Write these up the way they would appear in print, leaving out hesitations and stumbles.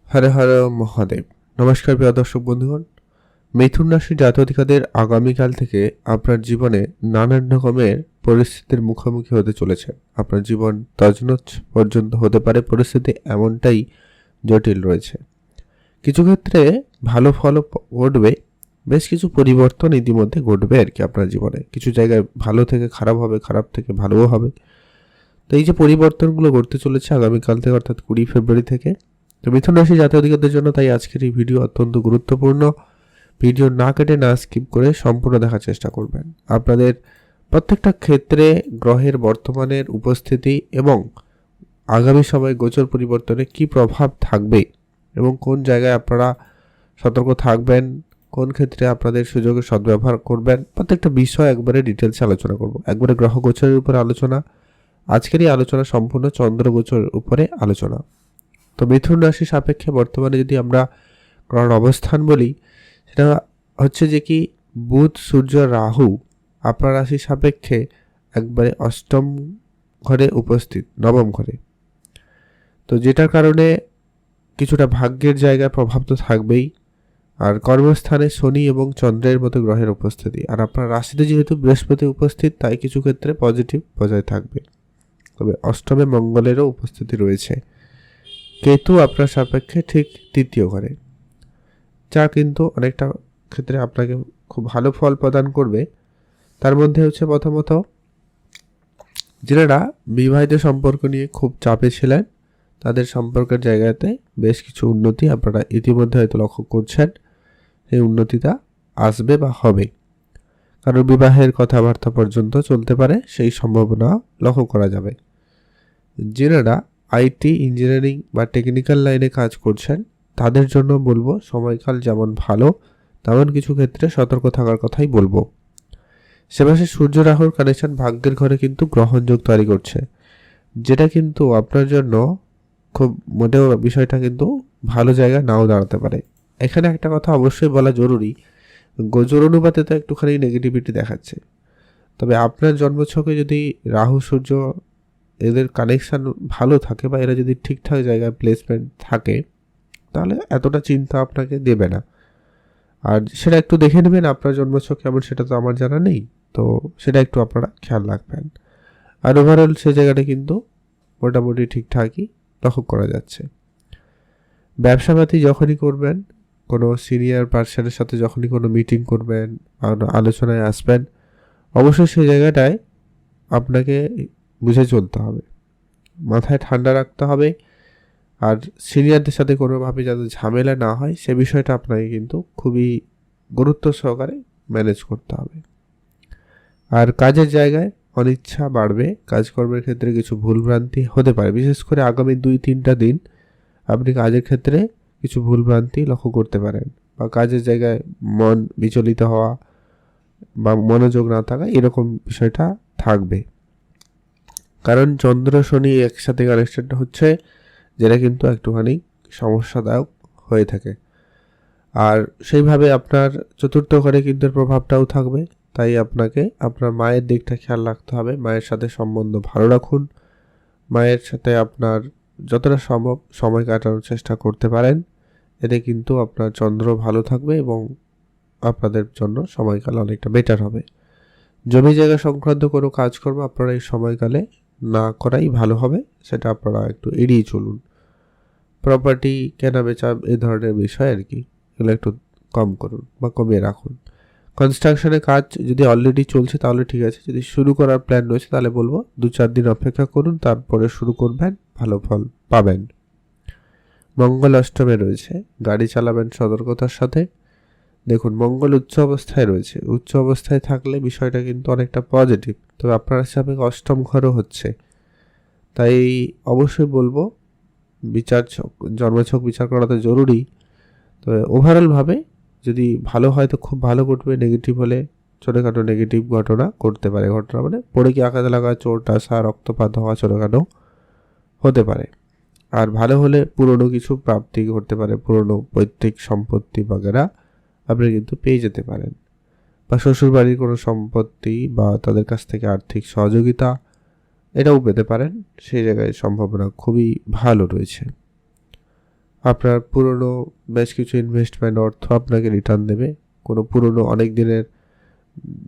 হর হর মহাদেব। নমস্কার প্রিয় দর্শক বন্ধুগণ, মিথুন রাশির জাতকাদের আগামীকাল থেকে আপনার জীবনে নানান রকমের পরিস্থিতির মুখোমুখি হতে চলেছে। আপনার জীবন তছনছ পর্যন্ত হতে পারে, পরিস্থিতি এমনটাই জটিল রয়েছে। কিছু ক্ষেত্রে ভালো ফলও ঘটবে, বেশ কিছু পরিবর্তন ইতিমধ্যে ঘটবে আর কি আপনার জীবনে। কিছু জায়গায় ভালো থেকে খারাপ হবে, খারাপ থেকে ভালোও হবে। তো এই যে পরিবর্তনগুলো ঘটতে চলেছে আগামীকাল থেকে, অর্থাৎ 20 ফেব্রুয়ারি থেকে, তো মিথুন রাশি জাতকদের জন্য তাই আজকের এই ভিডিও অত্যন্ত গুরুত্বপূর্ণ। ভিডিও না কেটে না স্কিপ করে সম্পূর্ণ দেখার চেষ্টা করবেন। আপনাদের প্রত্যেকটা ক্ষেত্রে গ্রহের বর্তমানের উপস্থিতি এবং আগামী সময়ে গোচর পরিবর্তনে কি প্রভাব থাকবে এবং কোন জায়গায় আপনারা সতর্ক থাকবেন, কোন ক্ষেত্রে আপনাদের সুযোগের সদ্ব্যবহার করবেন, প্রত্যেকটা বিষয় একবারে ডিটেলসে আলোচনা করব। একবারে গ্রহ গোচরের উপরে আলোচনা। আজকের এই আলোচনা সম্পূর্ণ চন্দ্র গোচরের উপরে আলোচনা। তো মিথুন রাশি সাপেক্ষে বর্তমানে যদি আমরা গ্রহের অবস্থান বলি, সেটা হচ্ছে যে কি বুধ, সূর্য, রাহু আপনার রাশি সাপেক্ষে একবারে অষ্টম ঘরে উপস্থিত, নবম ঘরে। তো যেটার কারণে কিছুটা ভাগ্যের জায়গায় প্রভাব তো থাকবেই। আর কর্মস্থানে শনি এবং চন্দ্রের মতো গ্রহের উপস্থিতি, আর আপনার রাশিতে যেহেতু বৃহস্পতি উপস্থিত, তাই কিছু ক্ষেত্রে পজিটিভ বজায় থাকবে। তবে অষ্টমে মঙ্গলেরও উপস্থিতি রয়েছে। কেতু আপনার সাপেক্ষে ঠিক তৃতীয় ঘরে, যা কিন্তু অনেকটা ক্ষেত্রে আপনাকে খুব ভালো ফল প্রদান করবে। তার মধ্যে হচ্ছে প্রথমত, যারা বিবাহিত সম্পর্ক নিয়ে খুব চাপে ছিলেন, তাদের সম্পর্কের জায়গাতে বেশ কিছু উন্নতি আপনারা ইতিমধ্যে হয়তো লক্ষ্য করছেন। এই উন্নতিটা আসবে বা হবে, কারণ বিবাহের কথাবার্তা পর্যন্ত চলতে পারে, সেই সম্ভাবনা লক্ষ্য করা যাবে। যারা আইটি, ইঞ্জিনিয়ারিং বা টেকনিক্যাল লাইনে কাজ করছেন, তাদের জন্য বলবো সময়কাল যেমন ভালো, তেমন কিছু ক্ষেত্রে সতর্ক থাকার কথাই বলবো। সেবাসে সূর্য রাহুর কানেকশন ভাগ্যের ঘরে কিন্তু গ্রহণযোগ তৈরি করছে, যেটা কিন্তু আপনার জন্য খুব মোটেও বিষয়টা কিন্তু ভালো জায়গা নাও দাঁড়াতে পারে। এখানে একটা কথা অবশ্যই বলা জরুরি, গোচর অনুপাতে তো একটুখানি নেগেটিভিটি দেখাচ্ছে। তবে আপনার জন্মছকে যদি রাহু সূর্য এদের কানেকশান ভালো থাকে, বা এরা যদি ঠিকঠাক জায়গায় প্লেসমেন্ট থাকে, তাহলে এতটা চিন্তা আপনাকে দেবে না। আর সেটা একটু দেখে নেবেন আপনার জন্মছক কেমন, সেটা তো আমার জানা নেই, তো সেটা একটু আপনারা খেয়াল রাখবেন। আর ওভারঅল সে জায়গাটা কিন্তু মোটামুটি ঠিকঠাকই লক্ষ্য করা যাচ্ছে। ব্যবসাপাতি যখনই করবেন, কোনো সিনিয়র পার্সনের সাথে যখনই কোনো মিটিং করবেন, আলোচনায় আসবেন, অবশ্যই সেই জায়গাটায় আপনাকে বুঝে চলতে হবে, মাথায় ঠান্ডা রাখতে হবে। আর সিনিয়রদের সাথে কোনোভাবে যাতে ঝামেলা না হয়, সে বিষয়টা আপনাকে কিন্তু খুবই গুরুত্ব সহকারে ম্যানেজ করতে হবে। আর কাজের জায়গায় অনিচ্ছা বাড়বে, কাজকর্মের ক্ষেত্রে কিছু ভুলভ্রান্তি হতে পারে। বিশেষ করে আগামী 2-3টা দিন আপনি কাজের ক্ষেত্রে কিছু ভুলভ্রান্তি লক্ষ্য করতে পারেন, বা কাজের জায়গায় মন বিচলিত হওয়া বা মনোযোগ না থাকা, এরকম বিষয়টা থাকবে। কারণ চন্দ্র শনি একসাথে কানেকশনটা হচ্ছে, যেটা কিন্তু একটুখানি সমস্যাদায়ক হয়ে থাকে। আর সেইভাবে আপনার চতুর্থ ঘরে কিন্তু প্রভাবটাও থাকবে, তাই আপনাকে আপনার মায়ের দিকটা খেয়াল রাখতে হবে। মায়ের সাথে সম্বন্ধ ভালো রাখুন, মায়ের সাথে আপনার যতটা সম্ভব সময় কাটানোর চেষ্টা করতে পারেন। এতে কিন্তু আপনার চন্দ্র ভালো থাকবে এবং আপনাদের জন্য সময়কাল অনেকটা বেটার হবে। জমি জায়গা সংক্রান্ত কোনো কাজকর্ম আপনারা এই সময়কালে না করাই ভালো হবে, সেটা আপনারা একটু এড়িয়ে চলুন। প্রপার্টি কেনা বেচা এই ধরনের বিষয় আর কি, এগুলো একটু কম করুন বা কমিয়ে রাখুন। কনস্ট্রাকশনের কাজ যদি অলরেডি চলছে তাহলে ঠিক আছে, যদি শুরু করার প্ল্যান রয়েছে তাহলে বলবো 2-4 দিন অপেক্ষা করুন, তারপরে শুরু করবেন, ভালো ফল পাবেন। মঙ্গল অষ্টমে রয়েছে, গাড়ি চালাবেন সতর্কতার সাথে। দেখুন, মঙ্গল উচ্চ অবস্থায় রয়েছে, উচ্চ অবস্থায় থাকলে বিষয়টা কিন্তু অনেকটা পজিটিভ। তবে আপনার হিসাবে অষ্টম ঘরও হচ্ছে, তাই অবশ্যই বলবো জন্মছক বিচার করা তো জরুরি। তবে ওভারঅলভাবে যদি ভালো হয় তো খুব ভালো ঘটবে, নেগেটিভ হলে ছোটোখাটো নেগেটিভ ঘটনা করতে পারে। ঘটনা মানে পড়ে কি আঘাত লাগা, চোট আসা, রক্তপাত হওয়া ছোটোখাটো হতে পারে। আর ভালো হলে পুরনো কিছু প্রাপ্তি করতে পারে, পুরনো পৈতৃক সম্পত্তি বাগেরা আপনি কিন্তু পেয়ে যেতে পারেন, বা শ্বশুরবাড়ির কোনো সম্পত্তি বা তাদের কাছ থেকে আর্থিক সহযোগিতা এটাও পেতে পারেন। সেই জায়গায় সম্ভাবনা খুবই ভালো রয়েছে। আপনার পুরনো বেশ কিছু ইনভেস্টমেন্ট অর্থ আপনাকে রিটার্ন দেবে। কোনো পুরনো অনেক দিনের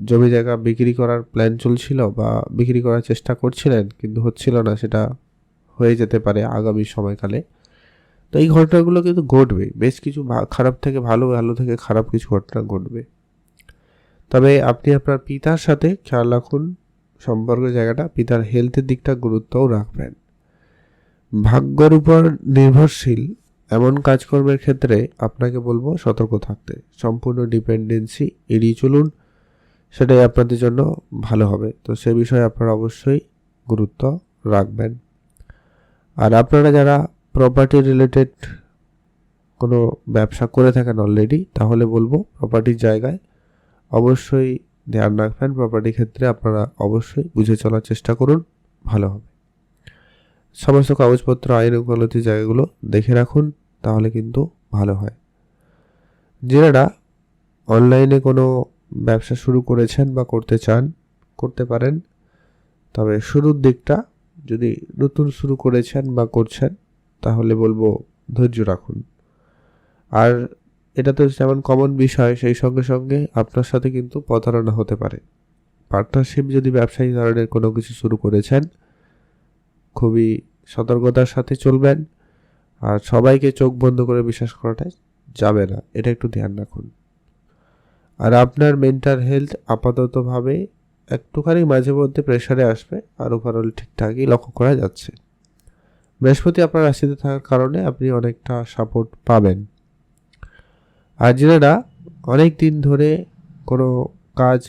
জমি জায়গা বিক্রি করার প্ল্যান চলছিল বা বিক্রি করার চেষ্টা করছিলেন কিন্তু হচ্ছিল না, সেটা হয়ে যেতে পারে আগামী সময়কালে। তো এই ঘটনাগুলো কিন্তু ঘটবে, বেশ কিছু খারাপ থেকে ভালো, ভালো থেকে খারাপ কিছু ঘটনা ঘটবে। তবে আপনি আপনার পিতার সাথে খেয়াল রাখুন সম্পর্কের জায়গাটা, পিতার হেলথের দিকটা গুরুত্বও রাখবেন। ভাগ্যের উপর নির্ভরশীল এমন কাজকর্মের ক্ষেত্রে আপনাকে বলবো সতর্ক থাকতে, সম্পূর্ণ ডিপেন্ডেন্সি এড়িয়ে চলুন, সেটাই আপনাদের জন্য ভালো হবে। তো সে বিষয়ে আপনারা অবশ্যই গুরুত্ব রাখবেন। আর আপনারা যারা প্রপার্টি রিলেটেড কোনো ব্যবসা করে থাকেন অলরেডি, তাহলে বলবো প্রপার্টির জায়গায় অবশ্যই ধ্যান রাখবেন। প্রপার্টির ক্ষেত্রে আপনারা অবশ্যই বুঝে চলার চেষ্টা করুন, ভালো হবে। সমস্ত কাগজপত্র আইন ওকালতির জায়গাগুলো দেখে রাখুন, তাহলে কিন্তু ভালো হয়। যারা অনলাইনে কোনো ব্যবসা শুরু করেছেন বা করতে চান, করতে পারেন। তবে শুরুর দিকটা যদি নতুন শুরু করেছেন বা করছেন, তাহলে বলবো ধৈর্য রাখুন। আর এটা তো যেমন কমন বিষয়, সেই সঙ্গে সঙ্গে আপনার সাথে কিন্তু প্রতারণা হতে পারে। পার্টনারশিপ যদি ব্যবসায়ী ধরনের কোনো কিছু শুরু করেছেন, খুবই সতর্কতার সাথে চলবেন। আর সবাইকে চোখ বন্ধ করে বিশ্বাস করাটা যাবে না, এটা একটু ধ্যান রাখুন। আর আপনার মেন্টাল হেলথ আপাততভাবে একটুখানি মাঝে মধ্যে প্রেশারে আসবে, আর ওভারঅল ঠিকঠাকই লক্ষ্য করা যাচ্ছে। বৃহস্পতি আপনার রাশিতে থাকার কারণে আপনি অনেকটা সাপোর্ট পাবেন। আর যারা অনেক দিন ধরে কোনো কাজ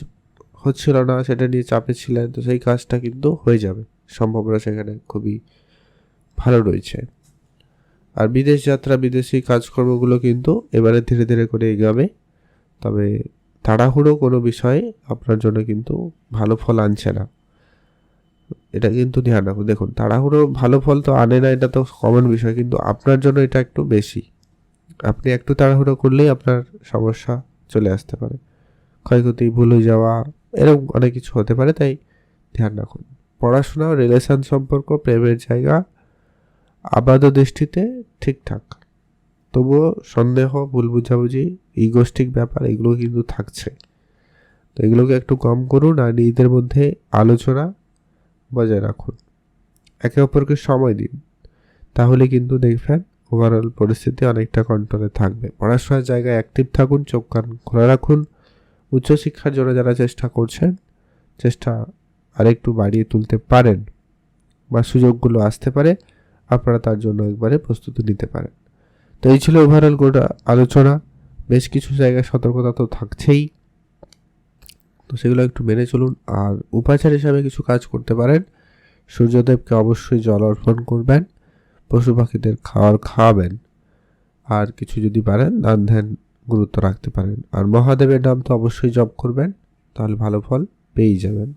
হচ্ছিল না, সেটা নিয়ে চাপে ছিলেন, তো সেই কাজটা কিন্তু হয়ে যাবে, সম্ভাবনা সেখানে খুবই ভালো রয়েছে। আর বিদেশ যাত্রা, বিদেশি কাজকর্মগুলো কিন্তু এবারে ধীরে ধীরে করে এগোবে। তবে তাড়াহুড়ো কোনো বিষয়ে আপনার জন্য কিন্তু ভালো ফল আনছে না, এটা কিন্তু ধ্যান রাখুন। দেখুন, তাড়াহুড়ো ভালো ফল তো আনে না, এটা তো কমন বিষয়, কিন্তু আপনার জন্য এটা একটু বেশি। আপনি একটু তাড়াহুড়ো করলেই আপনার সমস্যা চলে আসতে পারে, ক্ষয়ক্ষতি, ভুলে যাওয়া, এরকম অনেক কিছু হতে পারে, তাই ধ্যান রাখুন। পড়াশোনা, রিলেশন সম্পর্ক, প্রেমের জায়গা আপাত দৃষ্টিতে ঠিকঠাক, তবুও সন্দেহ, ভুল বুঝাবুঝি, ইগোস্টিক ব্যাপার এগুলো কিন্তু থাকছে। তো এগুলোকে একটু কম করুন আর নিজেদের মধ্যে আলোচনা বজায় রাখুন, একে অপরকে সময় দিন, তাহলে কিন্তু দেখবেন ওভারঅল পরিস্থিতি অনেকটা কন্ট্রোলে থাকবে। পড়াশোনার জায়গায় অ্যাক্টিভ থাকুন, চোখ কান খোলা রাখুন। উচ্চশিক্ষার জন্য যারা চেষ্টা করছেন, চেষ্টা আরেকটু বাড়িয়ে তুলতে পারেন বা সুযোগগুলো আসতে পারে, আপনারা তার জন্য একবারে প্রস্তুতি নিতে পারেন। তো এই ছিল ওভারঅল গোটা আলোচনা। বেশ কিছু জায়গায় সতর্কতা তো থাকছেই, তো সেগুলো একটু মেনে চলুন। আর উপাচার হিসাবে কিছু কাজ করতে পারেন। সূর্যদেবকে অবশ্যই জল অর্পণ করবেন, পশু পাখিদের খাওয়াবেন, আর কিছু যদি পারেন দান ধ্যান গুরুত্ব রাখতে পারেন। আর মহাদেবের নাম তো অবশ্যই জপ করবেন, তাহলে ভালো ফল পেয়েই যাবেন।